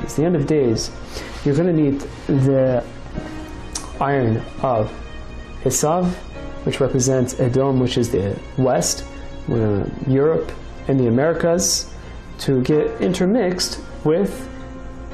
At the end of days, you're going to need the iron of Esav, which represents Edom, which is the west, Europe, and the Americas, to get intermixed with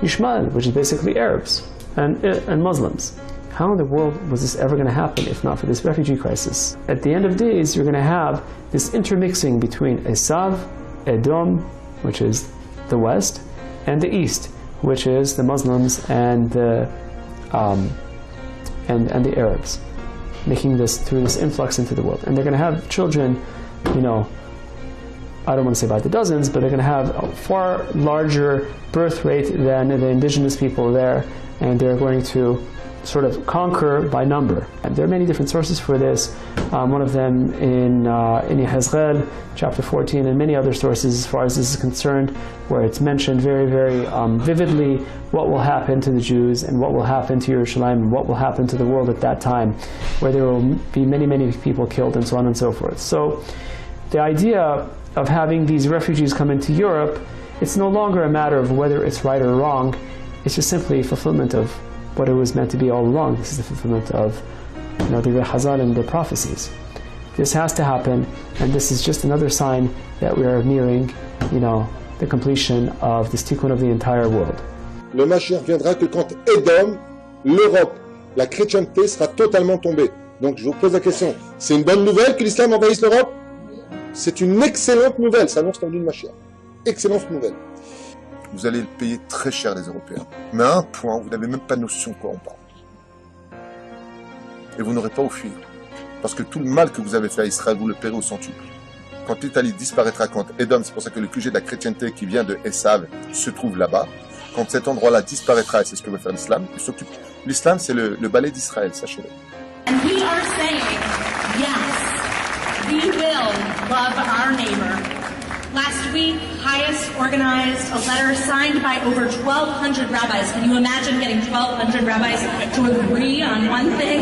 Ishmael, which is basically Arabs and Muslims. How in the world was this ever going to happen if not for this refugee crisis? At the end of days, you're going to have this intermixing between Esav, Edom, which is the west, and the east, which is the Muslims and the Arabs, making this through this influx into the world. And they're going to have children, you know, I don't want to say by the dozens, but they're going to have a far larger birth rate than the indigenous people there, and they're going to sort of conquer by number. And there are many different sources for this. One of them in Yehezkel, chapter 14, and many other sources as far as this is concerned, where it's mentioned very, very vividly what will happen to the Jews and what will happen to Yerushalayim and what will happen to the world at that time, where there will be many, many people killed and so on and so forth. So the idea of having these refugees come into Europe, it's no longer a matter of whether it's right or wrong. It's just simply fulfillment of what it was meant to be all along. This is the fulfillment of, you know, the Chazal and the prophecies. This has to happen, and this is just another sign that we are nearing, you know, the completion of this tikkun of the entire world. Le Mashiach viendra que quand Edom, l'Europe, la chrétienté sera totalement tombée. Donc je vous pose la question, c'est une bonne nouvelle que l'islam envahisse l'Europe? C'est une excellente nouvelle, ça annonce l'envie de Mashiach. Excellente nouvelle. Vous allez le payer très cher, les Européens. Mais à un point, vous n'avez même pas notion de quoi on parle. Et vous n'aurez pas où fuir. Parce que tout le mal que vous avez fait à Israël, vous le paierez au centuple. Quand l'Italie disparaîtra, quand Edom, c'est pour ça que le QG de la chrétienté qui vient de Esav se trouve là-bas, quand cet endroit-là disparaîtra, et c'est ce que veut faire l'islam, il s'occupe. L'islam, c'est le balai d'Israël, sachez-le. And we are saying, yes, we will love our neighbor. Last week, Highest organized a letter signed by over 1,200 rabbis. Can you imagine getting 1,200 rabbis to agree on one thing?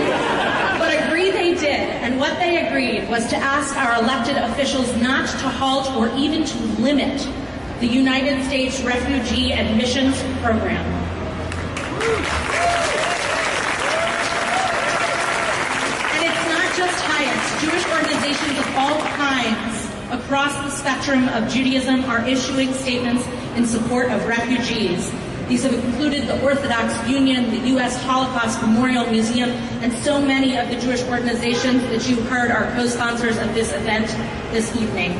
But agree they did, and what they agreed was to ask our elected officials not to halt or even to limit the United States Refugee Admissions Program. And it's not just Highest. Jewish organizations of all kinds across the spectrum of Judaism are issuing statements in support of refugees. These have included the Orthodox Union, the U.S. Holocaust Memorial Museum, and so many of the Jewish organizations that you heard are co-sponsors of this event this evening.